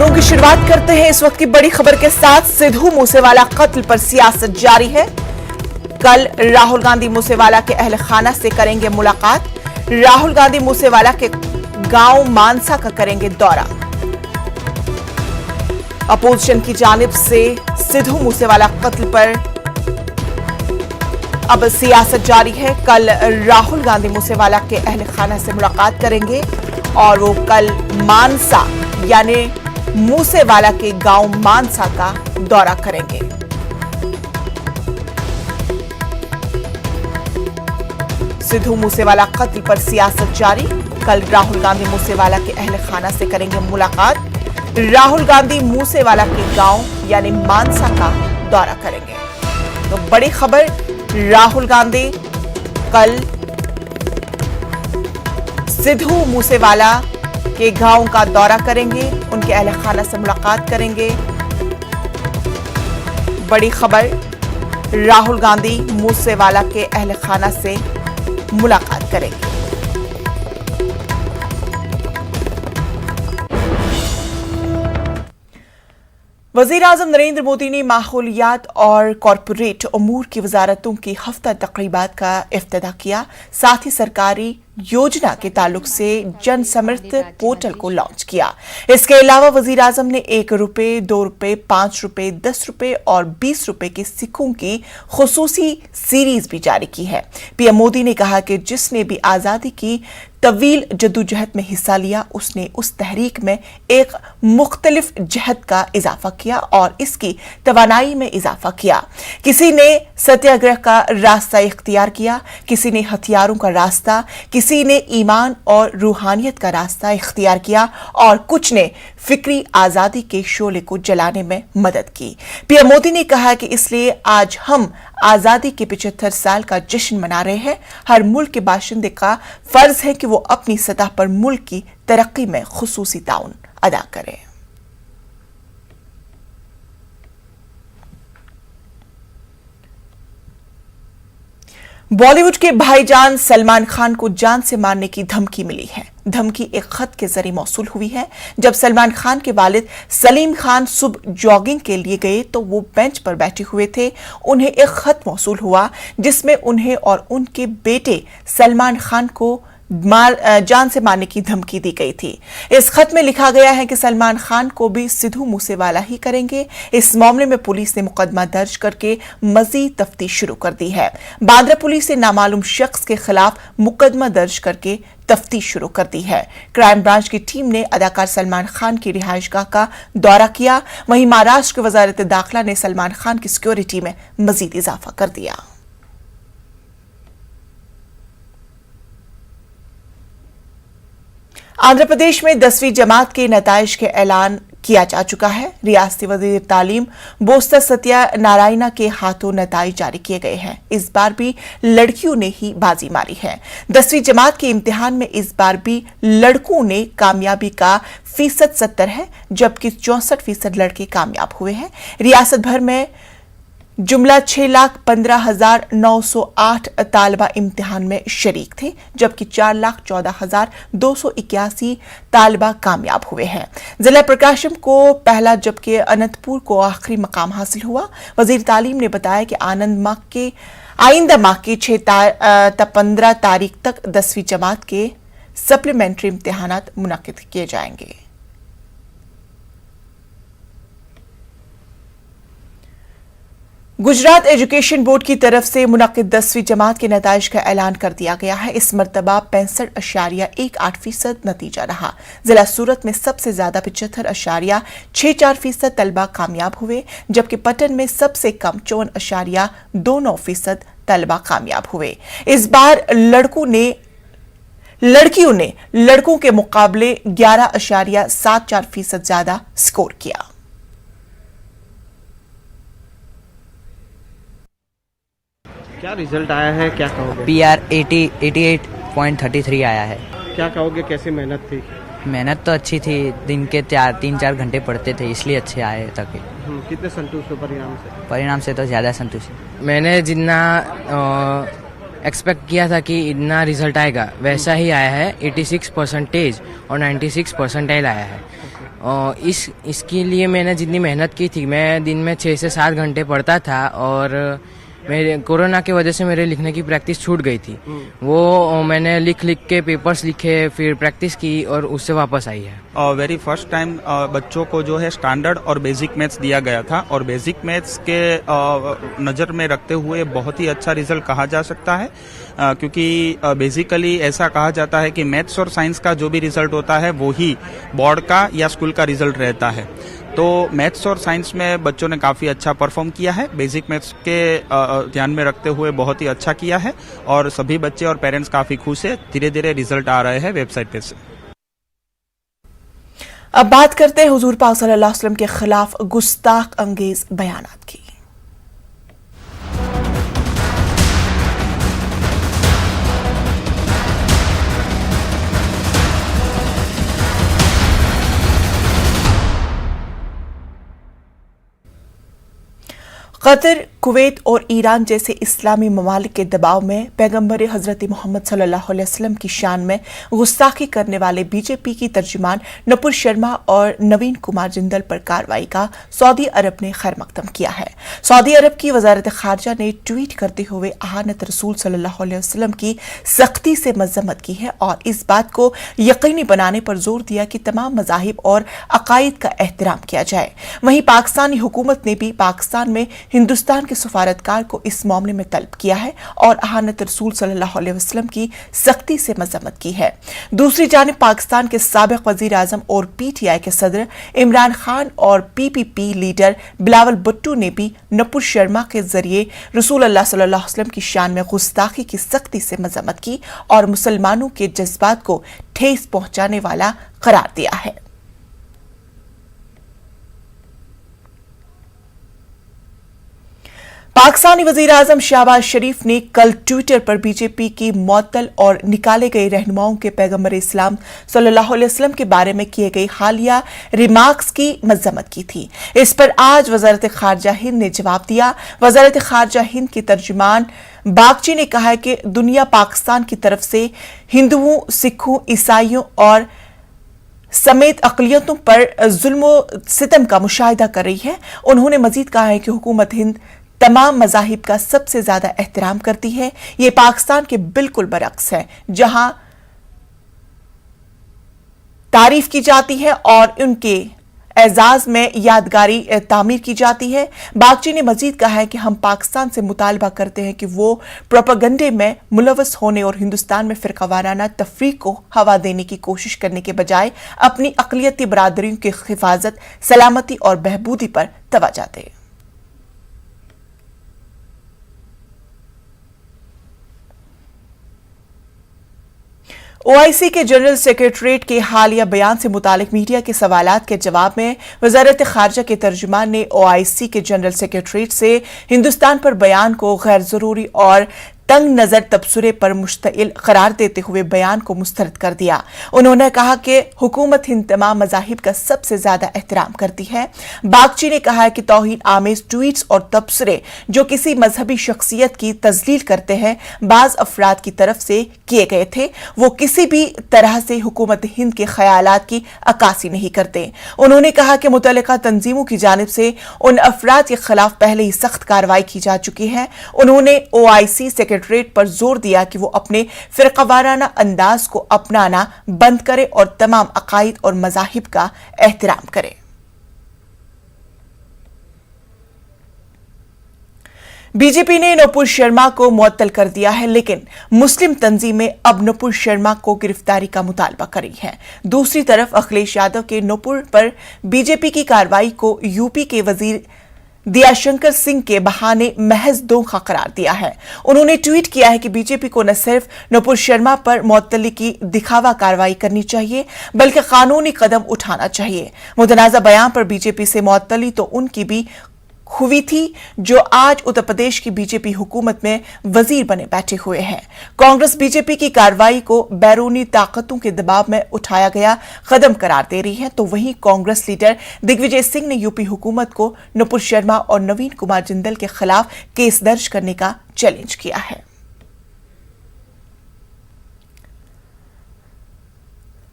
खबरों की शुरुआत करते हैं इस वक्त की बड़ी खबर के साथ। सिद्धू मूसेवाला कत्ल पर सियासत जारी है। कल राहुल गांधी मूसेवाला के अहल खाना से करेंगे मुलाकात। राहुल गांधी मूसेवाला के गांव मानसा का करेंगे दौरा। अपोजिशन की जानिब से सिद्धू मूसेवाला कत्ल पर अब सियासत जारी है। कल राहुल गांधी मूसेवाला के अहल खाना से मुलाकात करेंगे और वो कल मानसा यानी मूसेवाला के गांव मानसा का दौरा करेंगे। सिद्धू मूसेवाला कत्ल पर सियासत जारी। कल राहुल गांधी मूसेवाला के अहल खाना से करेंगे मुलाकात। राहुल गांधी मूसेवाला के गांव यानी मानसा का दौरा करेंगे। तो बड़ी खबर, राहुल गांधी कल सिद्धू मूसेवाला के गांव का दौरा करेंगे, उनके अहल खाना से मुलाकात करेंगे। बड़ी खबर, राहुल गांधी मूसेवाला के अहल खाना से मुलाकात करेंगे। वजीर आजम नरेंद्र मोदी ने माहौलियात और कॉरपोरेट उमूर की वजारतों की हफ्ता तकरीबात का इफ्तिताह किया। साथ ही सरकारी योजना के ताल्लुक से जन समर्थ पोर्टल को लॉन्च किया। इसके अलावा वजीर आजम ने 1 रुपए, 2 रुपए, 5 रुपए, 10 रुपए और 20 रुपए के सिक्कों की खुसूसी सीरीज भी जारी की है। पीएम मोदी ने कहा कि जिसने भी आजादी की तवील जद्दोजहद में हिस्सा लिया, उसने उस तहरीक में एक मुख्तलिफ जहद का इजाफा किया और इसकी तवानाई में इजाफा किया। किसी ने सत्याग्रह का रास्ता इख्तियार किया, किसी ने हथियारों का रास्ता, किसी ने ईमान और रूहानियत का रास्ता इख्तियार किया और कुछ ने फिक्री आजादी के शोले को जलाने में मदद की। पीएम मोदी ने कहा कि इसलिए आज हम आजादी के 75 साल का जश्न मना रहे हैं। हर मुल्क के बाशिंदे का फर्ज है कि वो अपनी सतह पर मुल्क की तरक्की में खुसूसी ताउन अदा करें। बॉलीवुड के भाईजान सलमान खान को जान से मारने की धमकी मिली है। धमकी एक खत के जरिए मौसूल हुई है। जब सलमान खान के वालिद सलीम खान सुबह जॉगिंग के लिए गए तो वो बेंच पर बैठे हुए थे। उन्हें एक खत मौसूल हुआ जिसमें उन्हें और उनके बेटे सलमान खान को जान से मारने की धमकी दी गई थी। इस खत में लिखा गया है कि सलमान खान को भी सिद्धू मूसेवाला ही करेंगे। इस मामले में पुलिस ने मुकदमा दर्ज करके मजीद तफ्तीश शुरू कर दी है। बांद्रा पुलिस ने नामालूम शख्स के खिलाफ मुकदमा दर्ज करके तफ्तीश शुरू कर दी है। क्राइम ब्रांच की टीम ने अदाकार सलमान खान की रिहाइशगाह का दौरा किया। वहीं महाराष्ट्र की वजारत दाखिला ने सलमान खान की सिक्योरिटी में मजीद इजाफा कर दिया। आंध्र प्रदेश में 10वीं जमात के नताइज के ऐलान किया जा चुका है। रियासती वजीर तालीम बोस्ता सत्या नारायणा के हाथों नताइज जारी किए गए हैं। इस बार भी लड़कियों ने ही बाजी मारी है। 10वीं जमात के इम्तिहान में इस बार भी लड़कों ने कामयाबी का फीसद 70 है, जबकि 64% लड़के कामयाब हुए हैं। रियासत भर में जुमला 6,15,908 तालबा इम्तिहान में शरीक थे, जबकि 4,14,281 तालबा कामयाब हुए हैं। जिला प्रकाशम को पहला जबकि अनंतपुर को आखिरी मकाम हासिल हुआ। वजीर तालीम ने बताया कि आइंदा माह की 15 तारीख तक 10वीं जमात के सप्लीमेंट्री इम्तिहानात मुनक्किद किए जाएंगे। गुजरात एजुकेशन बोर्ड की तरफ से मुनक्किद 10वीं जमात के नताइज का ऐलान कर दिया गया है। इस मरतबा 65.18% नतीजा रहा। जिला सूरत में सबसे ज्यादा 75.64% तलबा कामयाब हुए, जबकि पटन में सबसे कम 54.29% तलबा कामयाब हुए। इस बार लड़कियों ने लड़कों के मुकाबले 11.74% ज्यादा स्कोर किया। क्या रिजल्ट आया है, क्या कहोगे? PR 88.33 आया है। क्या कहोगे, कैसी मेहनत थी? मेहनत तो अच्छी थी। दिन के 3-4 घंटे पढ़ते थे, इसलिए अच्छे आए तक। कितने संतुष्ट हो परिणाम से? परिणाम से तो ज़्यादा संतुष्ट। मैंने जितना एक्सपेक्ट किया था कि इतना रिजल्ट आएगा वैसा ही आया है। 86% और 96% आया है इसके लिए मैंने जितनी मेहनत की थी, मैं दिन में 6 से 7 घंटे पढ़ता था और मेरे कोरोना की वजह से मेरे लिखने की प्रैक्टिस छूट गई थी। वो मैंने लिख के पेपर्स लिखे, फिर प्रैक्टिस की और उससे वापस आई है। वेरी फर्स्ट टाइम बच्चों को जो है स्टैंडर्ड और बेसिक मैथ्स दिया गया था और बेसिक मैथ्स के नज़र में रखते हुए बहुत ही अच्छा रिजल्ट कहा जा सकता है, क्योंकि बेसिकली ऐसा कहा जाता है कि मैथ्स और साइंस का जो भी रिजल्ट होता है वो ही बोर्ड का या स्कूल का रिजल्ट रहता है। तो मैथ्स और साइंस में बच्चों ने काफ़ी अच्छा परफॉर्म किया है, बेसिक मैथ्स के ध्यान में रखते हुए बहुत ही अच्छा किया है और सभी बच्चे और पेरेंट्स काफ़ी खुश है। धीरे धीरे रिजल्ट आ रहे हैं वेबसाइट पे से। अब बात करते हैं हुजूर पाक सल्लल्लाहु अलैहि वसल्लम के खिलाफ गुस्ताख अंगेज बयानात की। कतर, कुवैत और ईरान जैसे इस्लामी ममालिक के दबाव में पैगंबर हजरत मोहम्मद सल्लल्लाहु अलैहि वसल्लम की शान में गुस्ताखी करने वाले बीजेपी की तर्जुमान नुपुर शर्मा और नवीन कुमार जिंदल पर कार्रवाई का सऊदी अरब ने खैर मकदम किया है। सऊदी अरब की वजारत खारजा ने ट्वीट करते हुए आहानत रसूल सल्लल्लाहु अलैहि वसल्लम की सख्ती से मजम्मत की है और इस बात को यकीनी बनाने पर जोर दिया कि तमाम मजाहिब और अकायद का एहतराम किया जाए। वहीं पाकिस्तानी हुकूमत ने भी पाकिस्तान में हिंदुस्तान के सफारतकार को इस मामले में तलब किया है और आहानत रसूल सल्लल्लाहु अलैहि वसल्लम की सख्ती से मजम्मत की है। दूसरी जानिब पाकिस्तान के साबिक वजीर आजम और पीटीआई के सदर इमरान खान और पीपीपी लीडर बिलावल भुट्टो ने भी नुपुर शर्मा के जरिए रसूल अल्लाह सल्लल्लाहु अलैहि वसल्लम की शान में गुस्ताखी की सख्ती से मजम्मत की और मुसलमानों के जज्बात को ठेस पहुंचाने वाला करार दिया है। पाकिस्तानी वजीर आजम शहबाज शरीफ ने कल ट्विटर पर बीजेपी की मुअत्तल और निकाले गए रहनुमाओं के पैगंबर इस्लाम सल्लल्लाहु अलैहि वसल्लम के बारे में किए गए हालिया रिमार्क्स की मजम्मत की थी। इस पर आज वजारत खारजा हिंद ने जवाब दिया। वजारत खारजा हिंद के तर्जुमान बागची ने कहा है कि दुनिया पाकिस्तान की तरफ से हिंदुओं, सिखों, ईसाइयों और समेत अक़लियतों पर जुल्म सितम का मुशाहिदा कर रही है। उन्होंने मजीद कहा है कि हुकूमत हिंद तमाम मज़ाहिब का सबसे ज्यादा एहतराम करती है। ये पाकिस्तान के बिल्कुल बरक्स है, जहां तारीफ की जाती है और उनके एजाज में यादगारी तामीर की जाती है। बागची ने मजीद कहा है कि हम पाकिस्तान से मुतालबा करते हैं कि वो प्रोपेगेंडे में मुलव्वस होने और हिंदुस्तान में फिरकावाराना तफरीक को हवा देने की कोशिश करने के बजाय अपनी अक़लियती बरादरियों की हिफाजत, सलामती और बहबूदी पर तवज्जो दें। ओआईसी के जनरल सेक्रेटरीट के हालिया बयान से मुतालिक मीडिया के सवालात के जवाब में वजारत खारजा के तर्जुमान ने ओआईसी के जनरल सेक्रेटरीट से हिंदुस्तान पर बयान को गैर जरूरी और तंग नजर तबसरे पर मुश्तइल करार देते हुए बयान को मुस्तरद कर दिया। उन्होंने कहा कि हुकूमत हिंद तमाम मज़ाहिब का सबसे ज्यादा एहतराम करती है। बागची ने कहा कि तौहीन आमेज ट्वीट्स और तबसरे जो किसी मजहबी शख्सियत की तजलील करते हैं, बाज अफराद की तरफ से किए गए थे। वो किसी भी तरह से हुकूमत हिंद के ख्यालात की अक्कासी नहीं करते। उन्होंने कहा कि मुतल्लिका तंजीमों की जानिब से उन अफराद के खिलाफ पहले ही सख्त कार्रवाई की जा चुकी है। उन्होंने ओआईसी सेक्रेटरीट पर जोर दिया कि वो अपने फिरकावाराना अंदाज को अपनाना बंद करे और तमाम अकायद और मज़ाहिब का एहतराम करे। बीजेपी ने नुपुर शर्मा को मुअत्तल कर दिया है, लेकिन मुस्लिम तंजीमें अब नुपुर शर्मा को गिरफ्तारी का मुतालबा कर रही हैं। दूसरी तरफ अखिलेश यादव के नुपुर पर बीजेपी की कार्रवाई को यूपी के वजीर दयाशंकर सिंह के बहाने महज धोखा करार दिया है। उन्होंने ट्वीट किया है कि बीजेपी को न सिर्फ नुपुर शर्मा पर मुअत्तली की दिखावा कार्रवाई करनी चाहिए, बल्कि कानूनी कदम उठाना चाहिए। मुतनाज़ा बयान पर बीजेपी से मुअत्तली तो उनकी भी हुई थी जो आज उत्तर प्रदेश की बीजेपी हुकूमत में वजीर बने बैठे हुए हैं। कांग्रेस बीजेपी की कार्रवाई को बैरूनी ताकतों के दबाव में उठाया गया कदम करार दे रही है, तो वहीं कांग्रेस लीडर दिग्विजय सिंह ने यूपी हुकूमत को नुपुर शर्मा और नवीन कुमार जिंदल के खिलाफ केस दर्ज करने का चैलेंज किया है।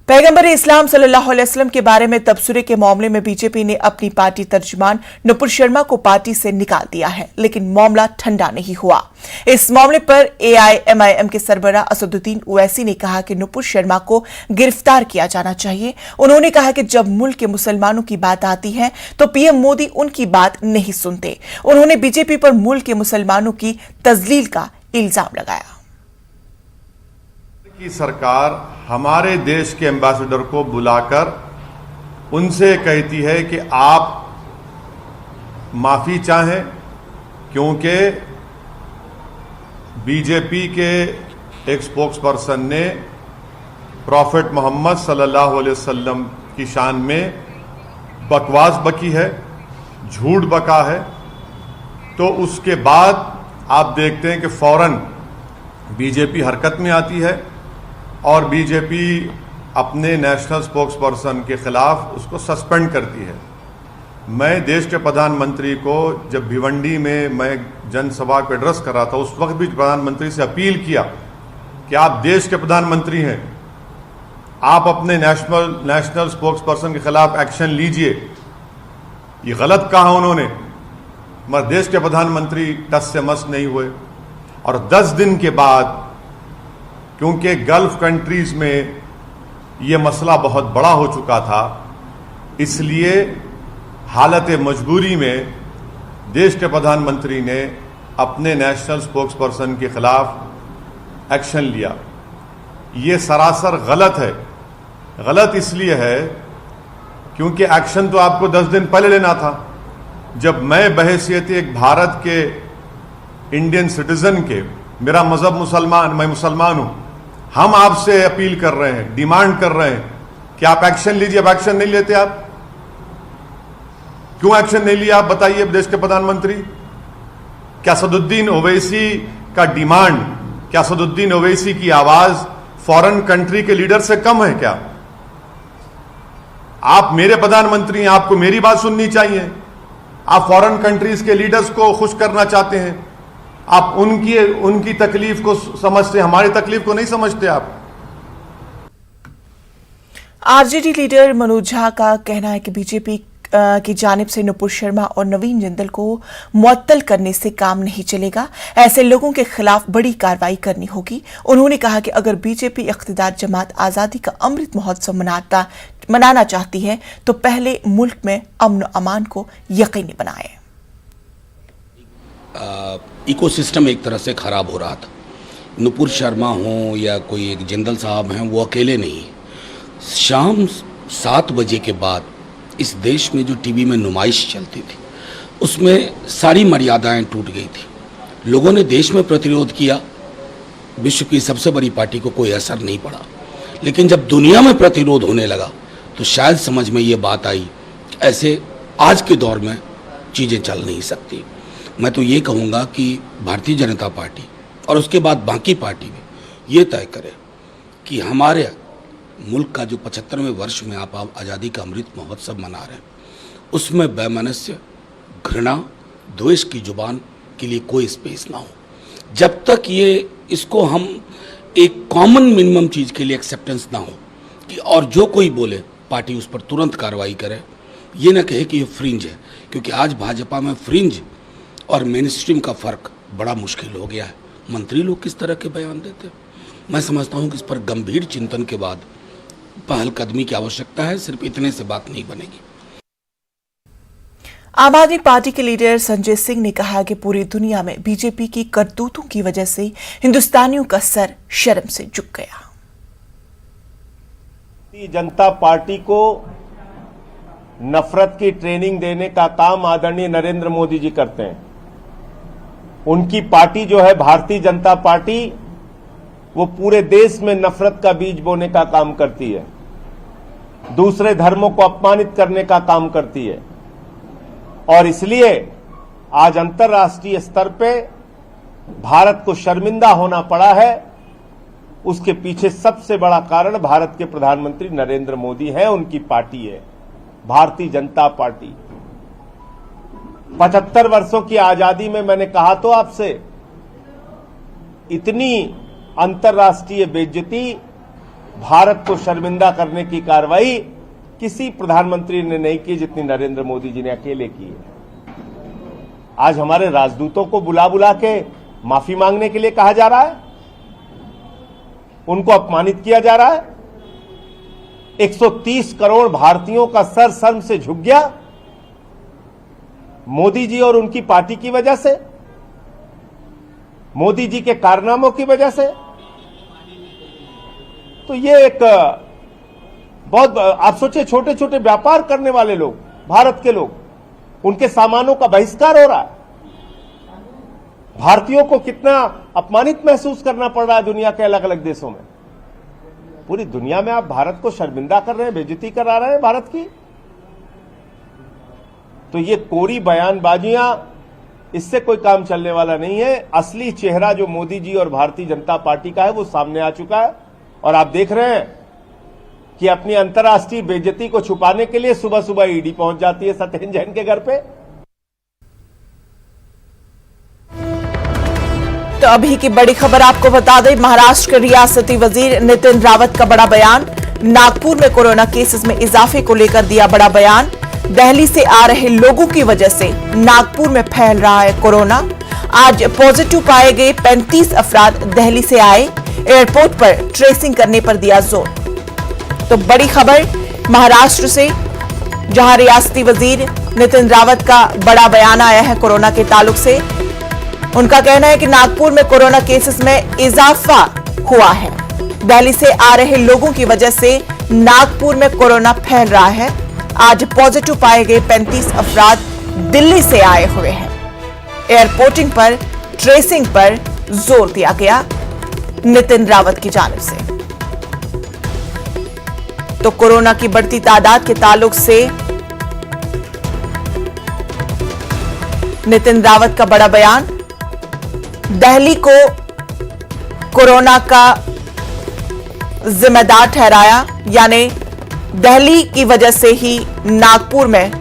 पैगंबर इस्लाम सल्लल्लाहु अलैहि वसल्लम के बारे में तबसरे के मामले में बीजेपी ने अपनी पार्टी तर्जुमान नुपुर शर्मा को पार्टी से निकाल दिया है, लेकिन मामला ठंडा नहीं हुआ। इस मामले पर एआईएमआईएम के सरबराह असदुद्दीन ओवैसी ने कहा कि नुपुर शर्मा को गिरफ्तार किया जाना चाहिए। उन्होंने कहा कि जब मुल्क के मुसलमानों की बात आती है तो पीएम मोदी उनकी बात नहीं सुनते। उन्होंने बीजेपी पर मुल्क के मुसलमानों की तजलील का इल्जाम लगाया। की सरकार हमारे देश के एम्बेसडर को बुलाकर उनसे कहती है कि आप माफी चाहें, क्योंकि बीजेपी के एक स्पोक्सपर्सन ने प्रॉफिट मोहम्मद सल्लल्लाहु अलैहि वसल्लम की शान में बकवास बकी है, झूठ बका है। तो उसके बाद आप देखते हैं कि फौरन बीजेपी हरकत में आती है और बीजेपी अपने नेशनल स्पोक्सपर्सन के खिलाफ उसको सस्पेंड करती है। मैं देश के प्रधानमंत्री को जब भिवंडी में मैं जनसभा को एड्रेस कर रहा था, उस वक्त भी प्रधानमंत्री से अपील किया कि आप देश के प्रधानमंत्री हैं, आप अपने नेशनल स्पोक्सपर्सन के खिलाफ एक्शन लीजिए। ये गलत कहा उन्होंने, मगर देश के प्रधानमंत्री टस से मस नहीं हुए। और 10 दिन के बाद, क्योंकि गल्फ कंट्रीज में ये मसला बहुत बड़ा हो चुका था, इसलिए हालत मजबूरी में देश के प्रधानमंत्री ने अपने नेशनल स्पोक्सपर्सन के खिलाफ एक्शन लिया। ये सरासर गलत है। गलत इसलिए है क्योंकि एक्शन तो आपको 10 दिन पहले लेना था। जब मैं बहैसियत एक भारत के इंडियन सिटीजन के, मेरा मजहब मुसलमान, मैं मुसलमान हूं, हम आपसे अपील कर रहे हैं, डिमांड कर रहे हैं कि आप एक्शन लीजिए। अब एक्शन नहीं लेते आप, क्यों एक्शन नहीं लिया आप बताइए देश के प्रधानमंत्री? क्या असदुद्दीन ओवैसी का डिमांड, क्या असदुद्दीन ओवैसी की आवाज फॉरेन कंट्री के लीडर से कम है क्या? आप मेरे प्रधानमंत्री हैं, आपको मेरी बात सुननी चाहिए। आप फॉरेन कंट्रीज के लीडर्स को खुश करना चाहते हैं, आप उनकी तकलीफ को समझते, हमारी तकलीफ को नहीं समझते आप। आरजेडी लीडर मनोज झा का कहना है कि बीजेपी की जानिब से नुपुर शर्मा और नवीन जिंदल को मुअत्तल करने से काम नहीं चलेगा। ऐसे लोगों के खिलाफ बड़ी कार्रवाई करनी होगी। उन्होंने कहा कि अगर बीजेपी इख्तिदार जमात आजादी का अमृत महोत्सव मनाना चाहती है तो पहले मुल्क में अमन अमान को यकीनी बनाए। इकोसिस्टम एक तरह से खराब हो रहा था। नुपुर शर्मा हो या कोई एक जिंदल साहब हैं, वो अकेले नहीं। शाम 7 बजे के बाद इस देश में जो टीवी में नुमाइश चलती थी, उसमें सारी मर्यादाएं टूट गई थी। लोगों ने देश में प्रतिरोध किया, विश्व की सबसे बड़ी पार्टी को कोई असर नहीं पड़ा। लेकिन जब दुनिया में प्रतिरोध होने लगा तो शायद समझ में ये बात आई, ऐसे आज के दौर में चीज़ें चल नहीं सकती। मैं तो ये कहूँगा कि भारतीय जनता पार्टी और उसके बाद बाकी पार्टी भी ये तय करे कि हमारे मुल्क का जो 75वें वर्ष में आप आज़ादी का अमृत महोत्सव मना रहे हैं, उसमें बेमनस्य, घृणा, द्वेष की जुबान के लिए कोई स्पेस ना हो। जब तक ये इसको हम एक कॉमन मिनिमम चीज़ के लिए एक्सेप्टेंस ना हो कि और जो कोई बोले पार्टी उस पर तुरंत कार्रवाई करे, ये ना कहे कि ये फ्रिंज है, क्योंकि आज भाजपा में फ्रिंज और मेन स्ट्रीम का फर्क बड़ा मुश्किल हो गया है। मंत्री लोग किस तरह के बयान देते हैं, मैं समझता हूँ कि इस पर गंभीर चिंतन के बाद पहलकदमी की आवश्यकता है। सिर्फ इतने से बात नहीं बनेगी। आम आदमी पार्टी के लीडर संजय सिंह ने कहा कि पूरी दुनिया में बीजेपी की करतूतों की वजह से हिंदुस्तानियों का सर शर्म से झुक गया। भारतीय जनता पार्टी को नफरत की ट्रेनिंग देने का काम आदरणीय नरेंद्र मोदी जी करते हैं। उनकी पार्टी जो है भारतीय जनता पार्टी, वो पूरे देश में नफरत का बीज बोने का काम करती है, दूसरे धर्मों को अपमानित करने का काम करती है। और इसलिए आज अंतर्राष्ट्रीय स्तर पे भारत को शर्मिंदा होना पड़ा है। उसके पीछे सबसे बड़ा कारण भारत के प्रधानमंत्री नरेंद्र मोदी हैं, उनकी पार्टी है भारतीय जनता पार्टी। 75 वर्षों की आजादी में मैंने कहा तो आपसे, इतनी अंतर्राष्ट्रीय बेइज्जती भारत को शर्मिंदा करने की कार्रवाई किसी प्रधानमंत्री ने नहीं की जितनी नरेंद्र मोदी जी ने अकेले की है। आज हमारे राजदूतों को बुला बुला के माफी मांगने के लिए कहा जा रहा है, उनको अपमानित किया जा रहा है। 130 करोड़ भारतीयों का सर शर्म से झुक गया मोदी जी और उनकी पार्टी की वजह से, मोदी जी के कारनामों की वजह से। तो ये एक बहुत, आप सोचिए, छोटे छोटे व्यापार करने वाले लोग, भारत के लोग, उनके सामानों का बहिष्कार हो रहा है। भारतीयों को कितना अपमानित महसूस करना पड़ रहा है दुनिया के अलग अलग देशों में। पूरी दुनिया में आप भारत को शर्मिंदा कर रहे हैं, बेइज्जती करा रहे हैं भारत की। तो ये कोरी बयानबाजियां, इससे कोई काम चलने वाला नहीं है। असली चेहरा जो मोदी जी और भारतीय जनता पार्टी का है वो सामने आ चुका है। और आप देख रहे हैं कि अपनी अंतर्राष्ट्रीय बेइज्जती को छुपाने के लिए सुबह सुबह ईडी पहुंच जाती है सत्येंद्र जैन के घर पे। तो अभी की बड़ी खबर आपको बता दें, महाराष्ट्र के रियासती वजीर नितिन रावत का बड़ा बयान। नागपुर में कोरोना केसेस में इजाफे को लेकर दिया बड़ा बयान। दिल्ली से आ रहे लोगों की वजह से नागपुर में फैल रहा है कोरोना। आज पॉजिटिव पाए गए 35 अफराद दिल्ली से आए। एयरपोर्ट पर ट्रेसिंग करने पर दिया जोर। तो बड़ी खबर महाराष्ट्र से, जहां रियासती वजीर नितिन रावत का बड़ा बयान आया है कोरोना के ताल्लुक से। उनका कहना है कि नागपुर में कोरोना केसेस में इजाफा हुआ है। दिल्ली से आ रहे लोगों की वजह से नागपुर में कोरोना फैल रहा है। आज पॉजिटिव पाए गए 35 अफराद दिल्ली से आए हुए हैं। एयरपोर्टिंग पर ट्रेसिंग पर जोर दिया गया नितिन रावत की जानिब से। तो कोरोना की बढ़ती तादाद के ताल्लुक से नितिन रावत का बड़ा बयान। दिल्ली को कोरोना का जिम्मेदार ठहराया, यानी दिल्ली की वजह से ही नागपुर में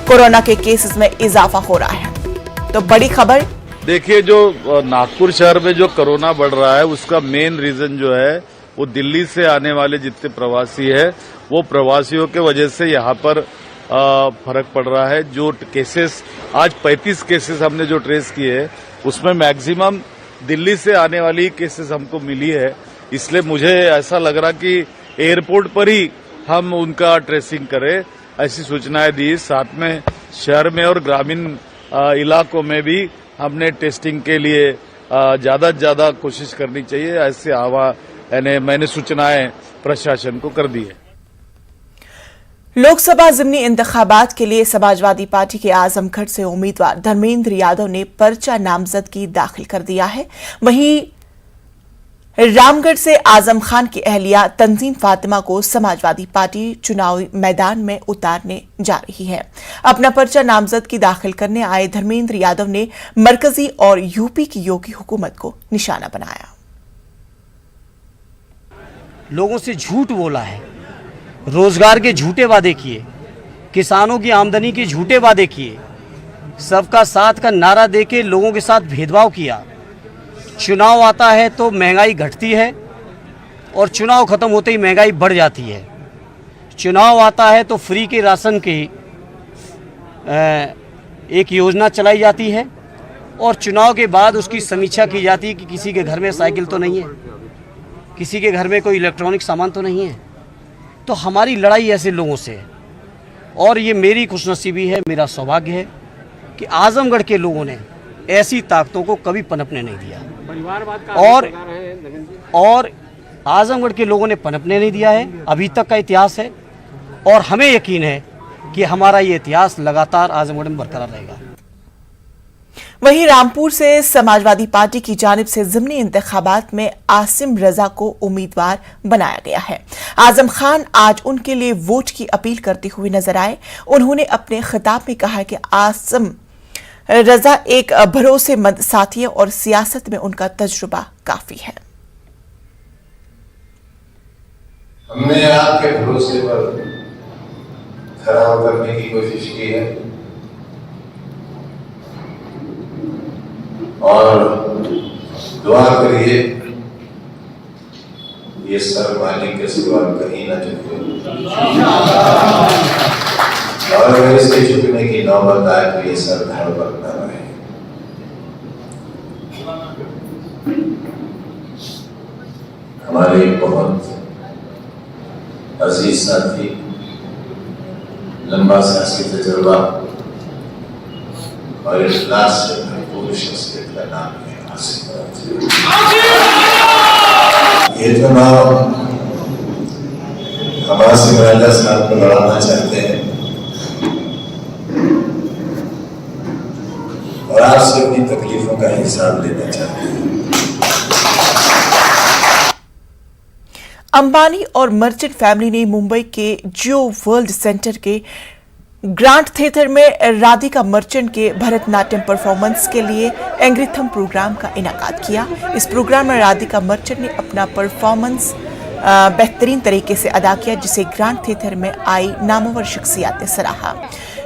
कोरोना के केसेस में इजाफा हो रहा है। तो बड़ी खबर देखिए, जो नागपुर शहर में जो कोरोना बढ़ रहा है उसका मेन रीजन जो है वो दिल्ली से आने वाले जितने प्रवासी है, वो प्रवासियों के वजह से यहाँ पर फर्क पड़ रहा है। जो केसेस आज 35 केसेस हमने जो ट्रेस किए उसमें मैक्सिमम दिल्ली से आने वाली केसेस हमको मिली है। इसलिए मुझे ऐसा लग रहा कि एयरपोर्ट पर ही हम उनका ट्रेसिंग करें, ऐसी सूचनाएं दी। साथ में शहर में और ग्रामीण इलाकों में भी हमने टेस्टिंग के लिए ज्यादा से ज्यादा कोशिश करनी चाहिए, ऐसे मैंने सूचनाएं प्रशासन को कर दी है। लोकसभा जिमनी इंतखाबात के लिए समाजवादी पार्टी के आजमगढ़ से उम्मीदवार धर्मेंद्र यादव ने पर्चा नामजदगी दाखिल कर दिया है। वहीं रामगढ़ से आजम खान की अहलिया तंजीम फातिमा को समाजवादी पार्टी चुनावी मैदान में उतारने जा रही है। अपना पर्चा नामजदगी दाखिल करने आए धर्मेंद्र यादव ने मरकजी और यूपी की योगी हुकूमत को निशाना बनाया। लोगों से झूठ बोला है, रोजगार के झूठे वादे किए, किसानों की आमदनी के झूठे वादे किए, सबका साथ का नारा देके लोगों के साथ भेदभाव किया। चुनाव आता है तो महंगाई घटती है और चुनाव खत्म होते ही महंगाई बढ़ जाती है। चुनाव आता है तो फ्री के राशन की एक योजना चलाई जाती है और चुनाव के बाद उसकी समीक्षा की जाती है कि किसी के घर में साइकिल तो नहीं है, किसी के घर में कोई इलेक्ट्रॉनिक सामान तो नहीं है। तो हमारी लड़ाई ऐसे लोगों से है और ये मेरी खुशनसीबी है, मेरा सौभाग्य है कि आजमगढ़ के लोगों ने ऐसी ताकतों को कभी पनपने नहीं दिया और आजमगढ़ के लोगों ने पनपने नहीं दिया है। अभी तक का इतिहास है और हमें यकीन है कि हमारा ये इतिहास लगातार आजमगढ़ में बरकरार रहेगा। वहीं रामपुर से समाजवादी पार्टी की जानिब से जिमनी इंतखाबात में आसिम रजा को उम्मीदवार बनाया गया है। आजम खान आज उनके लिए वोट की अपील करते हुए नजर आए। उन्होंने अपने खिताब में कहा कि आसिम रजा एक भरोसेमंद साथी है और सियासत में उनका तजुर्बा काफी है। हमने आपके भरोसे पर खरा उतरने की कोशिश की है और दुआ करिए ये सर मालिक के सिवा कहीं न झुके, और अगर इसके झुकने की नौबत आए तो ये सर धड़ पर न रहे। हमारे एक बहुत अजीज साथी, लंबा सियासी तजुर्बा और इखलास से भरपूर शख्सियत का नाम है आसिफ नदवी। ये जो नाम हम आसिफ नदवी साहब को लड़ाना चाहते हैं और आपसे अपनी तकलीफों का हिसाब लेना चाहते हैं। अंबानी और मर्चेंट फैमिली ने मुंबई के जियो वर्ल्ड सेंटर के ग्रांट थिएटर में राधिका मर्चेंट के भरतनाट्यम परफॉर्मेंस के लिए एंग्रीथम प्रोग्राम का इनाकाद किया। इस प्रोग्राम में राधिका मर्चेंट ने अपना परफॉर्मेंस बेहतरीन तरीके से अदा किया, जिसे ग्रांट थिएटर में आई नामवर शख्सियत ने सराहा।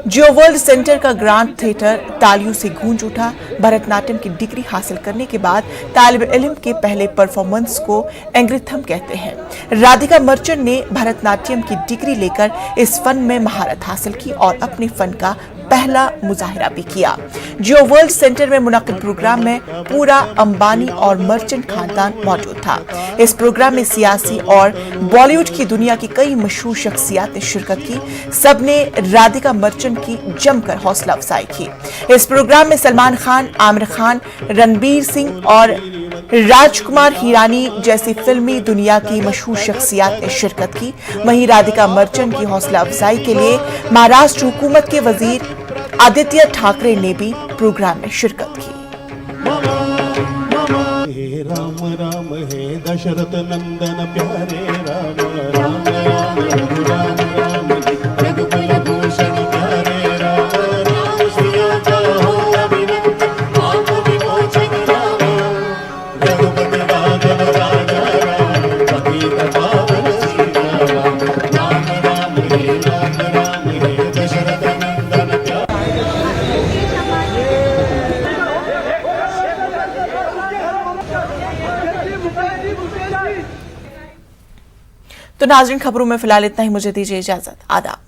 जियो वर्ल्ड सेंटर का ग्रांट थिएटर तालियों से गूंज उठा। भरतनाट्यम की डिग्री हासिल करने के बाद तालिब इल्म के पहले परफॉर्मेंस को एंग्रीथम कहते हैं। राधिका मर्चेंट ने भरतनाट्यम की डिग्री लेकर इस फन में महारत हासिल की और अपने फन का पहला मुजाहिरा भी किया। जियो वर्ल्ड सेंटर में मुनक्किद प्रोग्राम में पूरा अंबानी और मर्चेंट खानदान मौजूद था। इस प्रोग्राम में सियासी और बॉलीवुड की दुनिया की कई मशहूर शख्सियत ने शिरकत की। सबने राधिका मर्चेंट की जमकर हौसला अफजाई की। इस प्रोग्राम में सलमान खान, आमिर खान, रणबीर सिंह और राजकुमार हिरानी जैसी फिल्मी दुनिया की मशहूर शख्सियत ने शिरकत की। वहीं राधिका मर्चेंट की हौसला अफजाई के लिए महाराष्ट्र हुकूमत के वजीर आदित्य ठाकरे ने भी प्रोग्राम में शिरकत की। हे राम राम हे दशरथ नंदन प्यारे राम राम राम राम राम रघुकुल भूषण प्यारे राम राम सिया का हो अभिनंदन पाप विमोचन राम रघुपति राघव राजा राम पतित पावन सीता राम राम राम हे दशरथ नंदन तो नाज़रीन, खबरों में फिलहाल इतना ही। मुझे दीजिए इजाजत। आदाब।